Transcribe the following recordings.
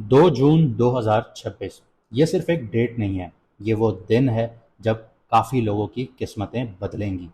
2 जून 2026 ये सिर्फ एक डेट नहीं है, ये वो दिन है जब काफ़ी लोगों की किस्मतें बदलेंगी।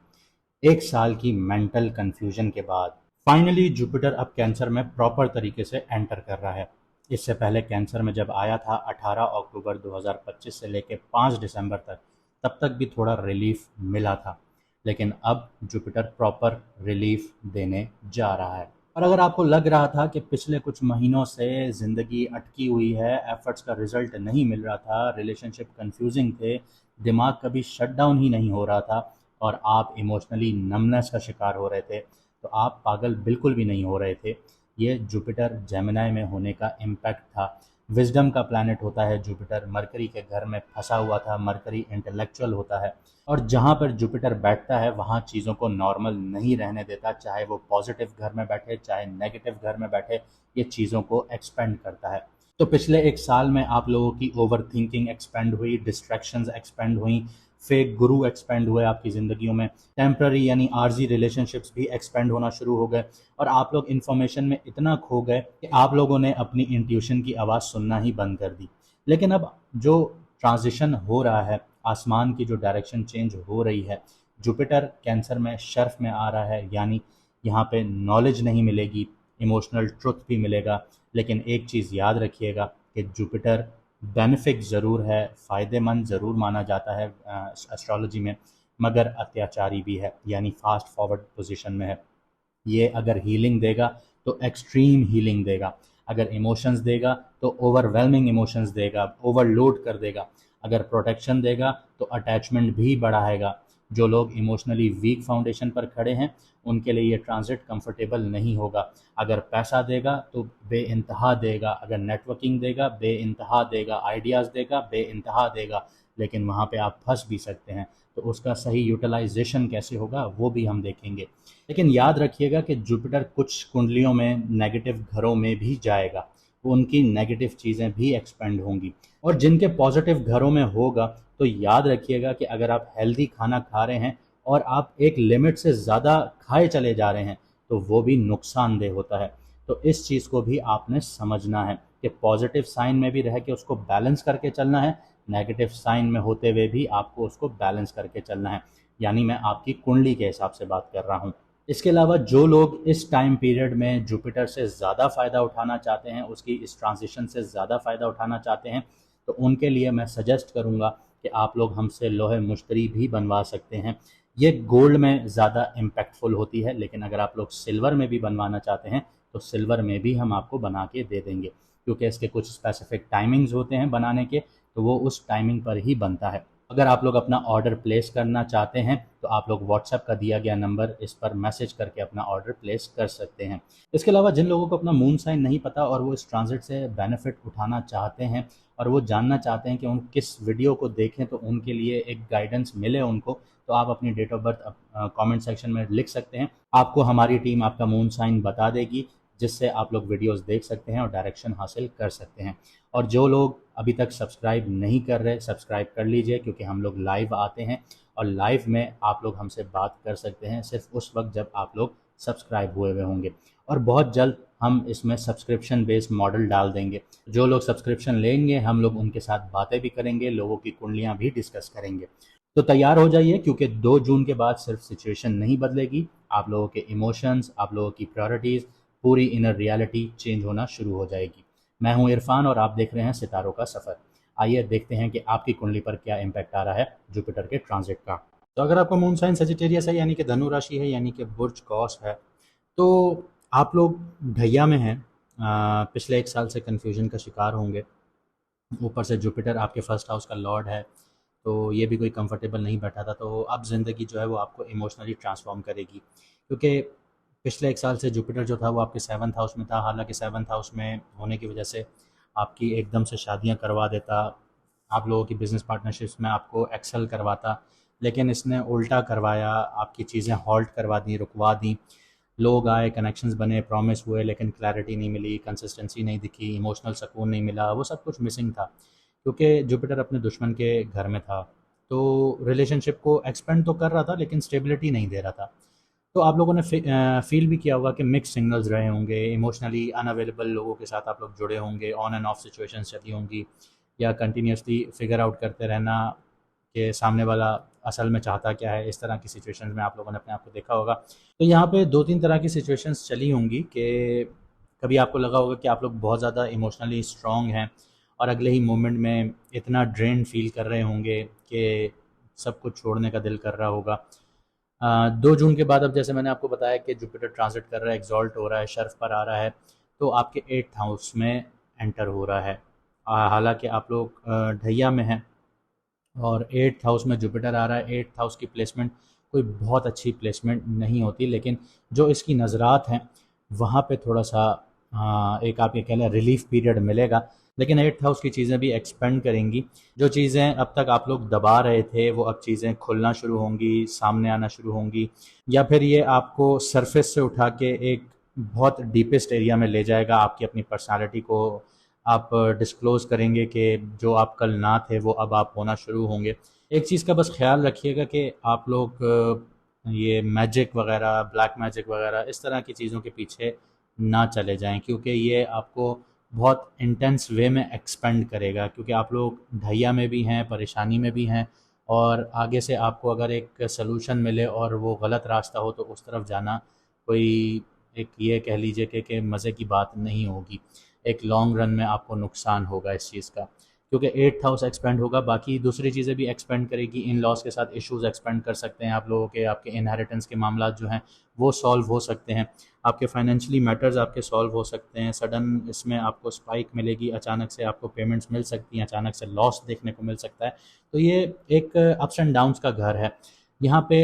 एक साल की मेंटल कंफ्यूजन के बाद फाइनली जुपिटर अब कैंसर में प्रॉपर तरीके से एंटर कर रहा है। इससे पहले कैंसर में जब आया था 18 अक्टूबर 2025 से लेकर 5 दिसंबर तक, तब तक भी थोड़ा रिलीफ मिला था। लेकिन अब जुपिटर प्रॉपर रिलीफ देने जा रहा है। और अगर आपको लग रहा था कि पिछले कुछ महीनों से ज़िंदगी अटकी हुई है, एफर्ट्स का रिजल्ट नहीं मिल रहा था, रिलेशनशिप कंफ्यूजिंग थे, दिमाग कभी शट डाउन ही नहीं हो रहा था और आप इमोशनली नमनेस का शिकार हो रहे थे, तो आप पागल बिल्कुल भी नहीं हो रहे थे। ये जुपिटर जेमिनाई में होने का इम्पैक्ट था। विजडम का प्लैनेट होता है जुपिटर, मरकरी के घर में फंसा हुआ था। मरकरी इंटेलेक्चुअल होता है और जहाँ पर जुपिटर बैठता है वहाँ चीज़ों को नॉर्मल नहीं रहने देता, चाहे वो पॉजिटिव घर में बैठे चाहे नेगेटिव घर में बैठे, ये चीज़ों को एक्सपेंड करता है। तो पिछले एक साल में आप लोगों की ओवर थिंकिंग एक्सपेंड हुई, डिस्ट्रैक्शंस एक्सपेंड हुई, फेक गुरु एक्सपेंड हुए आपकी ज़िंदगियों में, टेम्प्ररी यानी आर्जी रिलेशनशिप्स भी एक्सपेंड होना शुरू हो गए और आप लोग इन्फॉर्मेशन में इतना खो गए कि आप लोगों ने अपनी इंट्यूशन की आवाज़ सुनना ही बंद कर दी। लेकिन अब जो ट्रांजिशन हो रहा है, आसमान की जो डायरेक्शन चेंज हो रही है, जुपिटर कैंसर में शर्फ में आ रहा है, यानी यहाँ पे नॉलेज नहीं मिलेगी, इमोशनल ट्रुथ भी मिलेगा। लेकिन एक चीज़ याद रखिएगा कि जुपिटर बेनिफिक ज़रूर है, फ़ायदेमंद ज़रूर माना जाता है एस्ट्रोलॉजी में, मगर अत्याचारी भी है, यानी फास्ट फॉरवर्ड पोजीशन में है। ये अगर हीलिंग देगा तो एक्सट्रीम हीलिंग देगा, अगर इमोशंस देगा तो ओवरवेलमिंग इमोशंस देगा, ओवरलोड कर देगा। अगर प्रोटेक्शन देगा तो अटैचमेंट भी बढ़ाएगा। जो लोग इमोशनली वीक फाउंडेशन पर खड़े हैं उनके लिए ये ट्रांजिट कंफर्टेबल नहीं होगा। अगर पैसा देगा तो बेइंतहा देगा, अगर नेटवर्किंग देगा बेइंतहा देगा, आइडियाज़ देगा बेइंतहा देगा, लेकिन वहाँ पे आप फंस भी सकते हैं। तो उसका सही यूटिलाइजेशन कैसे होगा वो भी हम देखेंगे। लेकिन याद रखिएगा कि जुपिटर कुछ कुंडलियों में नेगेटिव घरों में भी जाएगा, वो उनकी नेगेटिव चीज़ें भी एक्सपेंड होंगी। और जिनके पॉजिटिव घरों में होगा तो याद रखिएगा कि अगर आप हेल्दी खाना खा रहे हैं और आप एक लिमिट से ज़्यादा खाए चले जा रहे हैं तो वो भी नुकसानदेह होता है। तो इस चीज़ को भी आपने समझना है कि पॉजिटिव साइन में भी रह के उसको बैलेंस करके चलना है, नेगेटिव साइन में होते हुए भी आपको उसको बैलेंस करके चलना है। यानी मैं आपकी कुंडली के हिसाब से बात कर रहा हूँ। इसके अलावा जो लोग इस टाइम पीरियड में जुपिटर से ज़्यादा फ़ायदा उठाना चाहते हैं, उसकी इस ट्रांजिशन से ज़्यादा फ़ायदा उठाना चाहते हैं, तो उनके लिए मैं सजेस्ट करूँगा कि आप लोग हमसे लोहे मुश्तरी भी बनवा सकते हैं। ये गोल्ड में ज़्यादा इम्पैक्टफुल होती है, लेकिन अगर आप लोग सिल्वर में भी बनवाना चाहते हैं तो सिल्वर में भी हम आपको बना के दे देंगे, क्योंकि इसके कुछ स्पेसिफिक टाइमिंग्स होते हैं बनाने के, तो वो उस टाइमिंग पर ही बनता है। अगर आप लोग अपना ऑर्डर प्लेस करना चाहते हैं तो आप लोग व्हाट्सएप का दिया गया नंबर, इस पर मैसेज करके अपना ऑर्डर प्लेस कर सकते हैं। इसके अलावा जिन लोगों को अपना मून साइन नहीं पता और वो इस ट्रांजिट से बेनिफिट उठाना चाहते हैं और वो जानना चाहते हैं कि उन किस वीडियो को देखें तो उनके लिए एक गाइडेंस मिले उनको, तो आप अपनी date of birth comment section में लिख सकते हैं। आपको हमारी टीम आपका मून साइन बता देगी, जिससे आप लोग वीडियोस देख सकते हैं और डायरेक्शन हासिल कर सकते हैं। और जो लोग अभी तक सब्सक्राइब नहीं कर रहे, सब्सक्राइब कर लीजिए, क्योंकि हम लोग लाइव आते हैं और लाइव में आप लोग हमसे बात कर सकते हैं सिर्फ उस वक्त जब आप लोग सब्सक्राइब हुए हुए होंगे। और बहुत जल्द हम इसमें सब्सक्रिप्शन बेस्ड मॉडल डाल देंगे। जो लोग सब्सक्रिप्शन लेंगे हम लोग उनके साथ बातें भी करेंगे, लोगों की कुंडलियाँ भी डिस्कस करेंगे। तो तैयार हो जाइए, क्योंकि 2 जून के बाद सिर्फ सिचुएशन नहीं बदलेगी, आप लोगों के इमोशंस, आप लोगों की प्रायोरिटीज़, पूरी इनर रियलिटी चेंज होना शुरू हो जाएगी। मैं हूं इरफान और आप देख रहे हैं सितारों का सफ़र। आइए देखते हैं कि आपकी कुंडली पर क्या इम्पैक्ट आ रहा है जुपिटर के ट्रांजिट का। तो अगर आपका मून साइन सजिटेरियस है, यानी कि धनु राशि है, यानी कि बुर्ज कौस है, तो आप लोग ढैया में हैं। पिछले एक साल से कन्फ्यूजन का शिकार होंगे। ऊपर से जुपिटर आपके फर्स्ट हाउस का लॉर्ड है, तो ये भी कोई कंफर्टेबल नहीं बैठा था। तो अब ज़िंदगी जो है वो आपको इमोशनली ट्रांसफॉर्म करेगी, क्योंकि पिछले एक साल से जुपिटर जो था वो आपके 7th हाउस में था। हालांकि 7th हाउस में होने की वजह से आपकी एकदम से शादियां करवा देता, आप लोगों की बिज़नेस पार्टनरशिप्स में आपको एक्सेल करवाता, लेकिन इसने उल्टा करवाया, आपकी चीज़ें हॉल्ट करवा दी, रुकवा दी। लोग आए, कनेक्शंस बने, प्रॉमिस हुए, लेकिन क्लैरिटी नहीं मिली, कंसिस्टेंसी नहीं दिखी, इमोशनल सुकून नहीं मिला, वो सब कुछ मिसिंग था, क्योंकि जुपिटर अपने दुश्मन के घर में था। तो रिलेशनशिप को एक्सपेंड तो कर रहा था लेकिन स्टेबिलिटी नहीं दे रहा था। तो आप लोगों ने फील भी किया होगा कि मिक्स सिग्नल्स रहे होंगे, इमोशनली अनअवेलेबल लोगों के साथ आप लोग जुड़े होंगे, ऑन एंड ऑफ सिचुएशंस चली होंगी, या कंटिन्यूसली फिगर आउट करते रहना कि सामने वाला असल में चाहता क्या है। इस तरह की सिचुएशंस में आप लोगों ने अपने आप को देखा होगा। तो यहाँ पे 2-3 तरह की सिचुएशंस चली होंगी कि कभी आपको लगा होगा कि आप लोग बहुत ज़्यादा इमोशनली स्ट्रॉन्ग हैं और अगले ही मोमेंट में इतना ड्रेन फील कर रहे होंगे कि सब कुछ छोड़ने का दिल कर रहा होगा। 2 जून के बाद, अब जैसे मैंने आपको बताया कि जुपिटर ट्रांजिट कर रहा है, एग्जॉल्ट हो रहा है, शर्फ पर आ रहा है, तो आपके 8th हाउस में एंटर हो रहा है। हालांकि आप लोग ढैया में हैं और 8th हाउस में जुपिटर आ रहा है। 8th हाउस की प्लेसमेंट कोई बहुत अच्छी प्लेसमेंट नहीं होती, लेकिन जो इसकी नज़रात हैं वहाँ पे थोड़ा सा एक आप ये कह लें रिलीफ पीरियड मिलेगा। लेकिन 8th हाउस की चीज़ें भी एक्सपेंड करेंगी। जो चीज़ें अब तक आप लोग दबा रहे थे वो अब चीज़ें खुलना शुरू होंगी, सामने आना शुरू होंगी, या फिर ये आपको सरफेस से उठा के एक बहुत डीपेस्ट एरिया में ले जाएगा। आपकी अपनी पर्सनालिटी को आप डिस्क्लोज़ करेंगे कि जो आप कल ना थे वो अब आप होना शुरू होंगे। एक चीज़ का बस ख़्याल रखिएगा कि आप लोग ये मैजिक वग़ैरह, ब्लैक मैजिक वग़ैरह इस तरह की चीज़ों के पीछे ना चले जाएँ, क्योंकि ये आपको बहुत इंटेंस वे में एक्सपेंड करेगा, क्योंकि आप लोग ढैया में भी हैं, परेशानी में भी हैं, और आगे से आपको अगर एक सलूशन मिले और वो गलत रास्ता हो तो उस तरफ जाना कोई एक ये कह लीजिए कि मज़े की बात नहीं होगी। एक लॉन्ग रन में आपको नुकसान होगा इस चीज़ का, क्योंकि 8th हाउस एक्सपेंड होगा, बाकी दूसरी चीज़ें भी एक्सपेंड करेगी। इन लॉज के साथ इश्यूज़ एक्सपेंड कर सकते हैं आप लोगों के, आपके इनहेरिटेंस के मामला जो हैं वो सॉल्व हो सकते हैं, आपके फाइनेंशियली मैटर्स आपके सॉल्व हो सकते हैं। सडन इसमें आपको स्पाइक मिलेगी, अचानक से आपको पेमेंट्स मिल सकती हैं, अचानक से लॉस देखने को मिल सकता है। तो ये एक अप्स एंड डाउन्स का घर है। यहाँ पे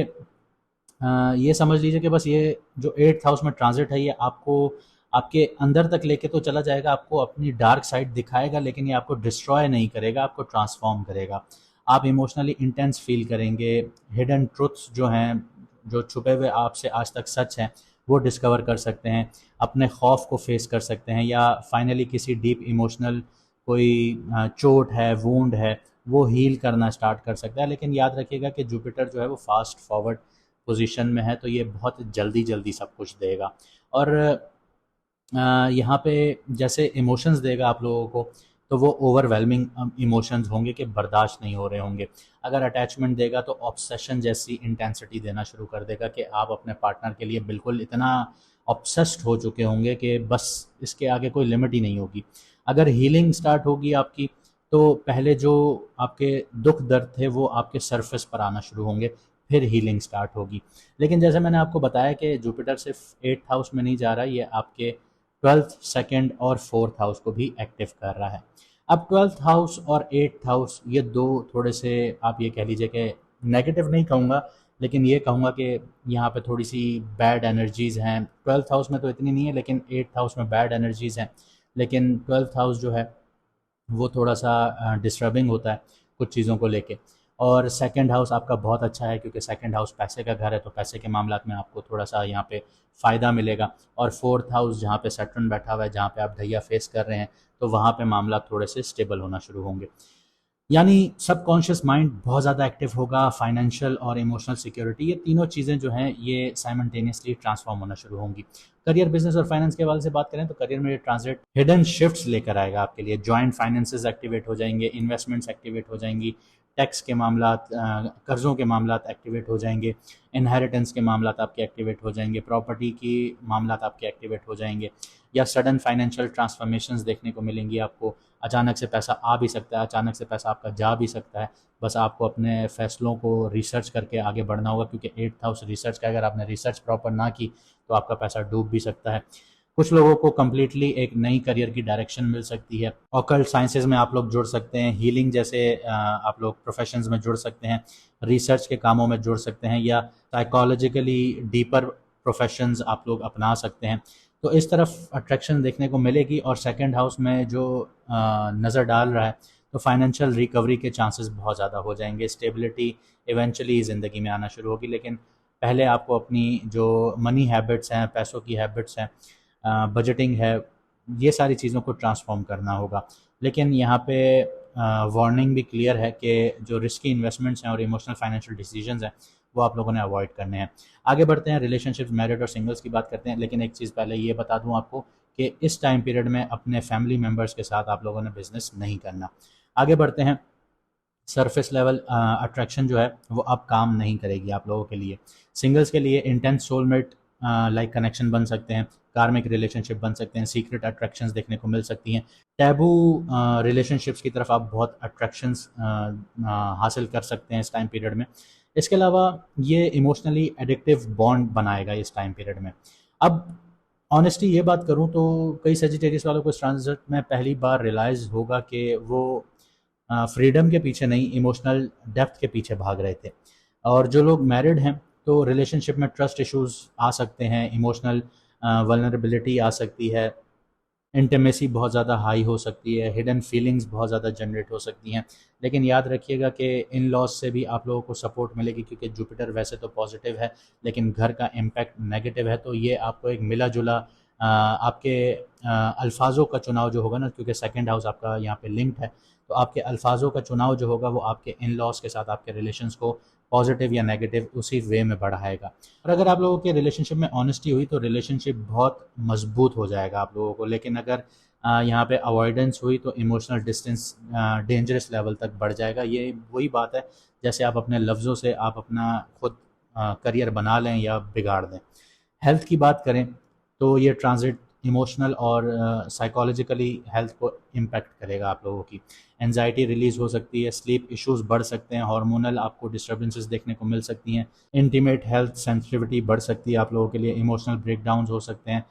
ये समझ लीजिए कि बस ये जो 8th हाउस में ट्रांजिट है ये आपको आपके अंदर तक लेके तो चला जाएगा, आपको अपनी डार्क साइड दिखाएगा, लेकिन ये आपको डिस्ट्रॉय नहीं करेगा, आपको ट्रांसफॉर्म करेगा। आप इमोशनली इंटेंस फील करेंगे, हिडन ट्रुथ्स जो हैं, जो छुपे हुए आपसे आज तक सच हैं, वो डिस्कवर कर सकते हैं, अपने खौफ को फेस कर सकते हैं, या फाइनली किसी डीप इमोशनल कोई चोट है, वूंड है, वो हील करना स्टार्ट कर सकता है। लेकिन याद रखिएगा कि जुपिटर जो है वो फास्ट फॉरवर्ड पोजीशन में है, तो ये बहुत जल्दी जल्दी सब कुछ देगा। और यहाँ पे जैसे इमोशंस देगा आप लोगों को, तो वो ओवरवेलमिंग इमोशंस होंगे कि बर्दाश्त नहीं हो रहे होंगे। अगर अटैचमेंट देगा तो ऑब्सेशन जैसी इंटेंसिटी देना शुरू कर देगा कि आप अपने पार्टनर के लिए बिल्कुल इतना ऑब्सेस्ड हो चुके होंगे कि बस इसके आगे कोई लिमिट ही नहीं होगी। अगर हीलिंग स्टार्ट होगी आपकी, तो पहले जो आपके दुख दर्द थे वो आपके सरफेस पर आना शुरू होंगे, फिर हीलिंग स्टार्ट होगी। लेकिन जैसे मैंने आपको बताया कि जुपिटर सिर्फ 8th हाउस में नहीं जा रहा, ये आपके 12th, 2nd और 4th हाउस को भी एक्टिव कर रहा है। अब 12th हाउस और 8th हाउस ये दो थोड़े से आप ये कह लीजिए कि नेगेटिव नहीं कहूँगा, लेकिन ये कहूँगा कि यहाँ पे थोड़ी सी बैड एनर्जीज़ हैं। 12th हाउस में तो इतनी नहीं है, लेकिन 8th हाउस में बैड एनर्जीज़ हैं। लेकिन 12th हाउस जो है वो थोड़ा सा डिस्टर्बिंग होता है कुछ चीज़ों को लेके। और सेकंड हाउस आपका बहुत अच्छा है, क्योंकि सेकंड हाउस पैसे का घर है, तो पैसे के मामलात में आपको थोड़ा सा यहाँ पे फ़ायदा मिलेगा। और फोर्थ हाउस जहाँ पे सैटर्न बैठा हुआ है, जहाँ पे आप ढैया फेस कर रहे हैं, तो वहाँ पे मामला थोड़े से स्टेबल होना शुरू होंगे। यानी सबकॉन्शियस माइंड बहुत ज़्यादा एक्टिव होगा, फाइनेंशियल और इमोशनल सिक्योरिटी, ये तीनों चीज़ें जो हैं ये साइमल्टेनियसली ट्रांसफॉर्म होना शुरू होंगी। करियर, बिजनेस और फाइनेंस के हवाले से बात करें तो करियर में ये ट्रांजिट हिडन शिफ्ट्स लेकर आएगा आपके लिए। जॉइंट फाइनेंसेस एक्टिवेट हो जाएंगे, इन्वेस्टमेंट्स एक्टिवेट हो जाएंगी, टैक्स के मामलात, कर्ज़ों के मामलात एक्टिवेट हो जाएंगे, इनहेरिटेंस के मामलात आपके एक्टिवेट हो जाएंगे, प्रॉपर्टी की मामलात आपके एक्टिवेट हो जाएंगे, या सडन फाइनेंशियल ट्रांसफॉर्मेशंस देखने को मिलेंगी आपको। अचानक से पैसा आ भी सकता है, अचानक से पैसा आपका जा भी सकता है। बस आपको अपने फ़ैसलों को रिसर्च करके आगे बढ़ना होगा, क्योंकि 8th हाउस रिसर्च का, अगर आपने रिसर्च प्रॉपर ना की तो आपका पैसा डूब भी सकता है। कुछ लोगों को कम्प्लीटली एक नई करियर की डायरेक्शन मिल सकती है। ऑकल्ट साइंसेज में आप लोग जुड़ सकते हैं, हीलिंग जैसे आप लोग प्रोफेशंस में जुड़ सकते हैं, रिसर्च के कामों में जुड़ सकते हैं, या साइकोलॉजिकली डीपर प्रोफेशंस आप लोग अपना सकते हैं। तो इस तरफ अट्रैक्शन देखने को मिलेगी। और सेकंड हाउस में जो नज़र डाल रहा है, तो फाइनेंशियल रिकवरी के चांसेस बहुत ज़्यादा हो जाएंगे, स्टेबिलिटी इवेंचुअली ज़िंदगी में आना शुरू होगी। लेकिन पहले आपको अपनी जो मनी हैबिट्स हैं, पैसों की हैबिट्स हैं, बजटिंग है, ये सारी चीज़ों को ट्रांसफॉर्म करना होगा। लेकिन यहाँ पे वार्निंग भी क्लियर है कि जो रिस्की इन्वेस्टमेंट्स हैं और इमोशनल फाइनेंशियल डिसीजंस हैं वो आप लोगों ने अवॉइड करने हैं। आगे बढ़ते हैं, रिलेशनशिप्स, मैरिड और सिंगल्स की बात करते हैं, लेकिन एक चीज़ पहले ये बता दूँ आपको कि इस टाइम पीरियड में अपने फैमिली मेम्बर्स के साथ आप लोगों ने बिजनेस नहीं करना। आगे बढ़ते हैं, सरफेस लेवल अट्रैक्शन जो है वो अब काम नहीं करेगी आप लोगों के लिए। सिंगल्स के लिए इंटेंस सोलमेट लाइक कनेक्शन बन सकते हैं, कार्मिक रिलेशनशिप बन सकते हैं, सीक्रेट अट्रैक्शंस देखने को मिल सकती हैं, टैबू रिलेशनशिप्स की तरफ आप बहुत अट्रैक्शंस हासिल कर सकते हैं इस टाइम पीरियड में। इसके अलावा ये इमोशनली एडिक्टिव बॉन्ड बनाएगा इस टाइम पीरियड में। अब ऑनेस्टली ये बात करूँ तो कई सजिटेरियस वालों को इस ट्रांजिट में पहली बार रियलाइज़ होगा कि वो फ्रीडम के पीछे नहीं, इमोशनल डेप्थ के पीछे भाग रहे थे। और जो लोग मैरिड हैं तो रिलेशनशिप में ट्रस्ट इश्यूज आ सकते हैं, इमोशनल वल्नरेबिलिटी आ सकती है, इंटीमेसी बहुत ज़्यादा हाई हो सकती है, हिडन फीलिंग्स बहुत ज़्यादा जनरेट हो सकती हैं। लेकिन याद रखिएगा कि इन लॉज से भी आप लोगों को सपोर्ट मिलेगी, क्योंकि जुपिटर वैसे तो पॉजिटिव है लेकिन घर का इम्पैक्ट नेगेटिव है, तो ये आपको एक मिला जुला आपके अल्फाजों का चुनाव जो होगा ना, क्योंकि सेकंड हाउस आपका यहाँ पे लिंक्ड है, तो आपके अल्फाजों का चुनाव जो होगा वो आपके इन लॉज के साथ आपके रिलेशंस को पॉजिटिव या नेगेटिव उसी वे में बढ़ाएगा। और अगर आप लोगों के रिलेशनशिप में ऑनेस्टी हुई तो रिलेशनशिप बहुत मजबूत हो जाएगा आप लोगों को। लेकिन अगर यहाँ पे अवॉइडेंस हुई तो इमोशनल डिस्टेंस डेंजरस लेवल तक बढ़ जाएगा। ये वही बात है जैसे आप अपने लफ्ज़ों से आप अपना खुद करियर बना लें या बिगाड़ दें। हेल्थ की बात करें तो ये ट्रांजिट इमोशनल और साइकोलॉजिकली हेल्थ को इम्पैक्ट करेगा आप लोगों की। एंजाइटी रिलीज़ हो सकती है, स्लीप इश्यूज बढ़ सकते हैं, हार्मोनल आपको डिस्टर्बेंसेस देखने को मिल सकती हैं, इंटीमेट हेल्थ सेंसिटिविटी बढ़ सकती है आप लोगों के लिए, इमोशनल ब्रेकडाउन्स हो सकते हैं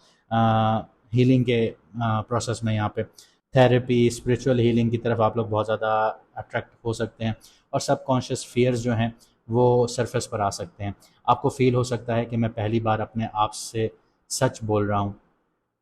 हीलिंग के प्रोसेस में। यहाँ पे थेरेपी, स्पिरिचुअल हीलिंग की तरफ आप लोग बहुत ज़्यादा अट्रैक्ट हो सकते हैं, और सबकॉन्शियस फियर्स जो हैं वो सरफेस पर आ सकते हैं। आपको फील हो सकता है कि मैं पहली बार अपने आप से सच बोल रहा हूँ,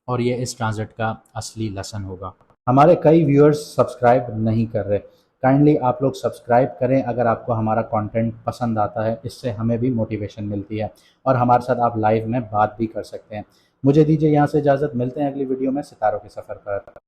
और ये इस ट्रांजिट का असली लेसन होगा। हमारे कई व्यूअर्स सब्सक्राइब नहीं कर रहे, काइंडली आप लोग सब्सक्राइब करें अगर आपको हमारा कंटेंट पसंद आता है, इससे हमें भी मोटिवेशन मिलती है और हमारे साथ आप लाइव में बात भी कर सकते हैं। मुझे दीजिए यहाँ से इजाज़त, मिलते हैं अगली वीडियो में सितारों के सफ़र पर।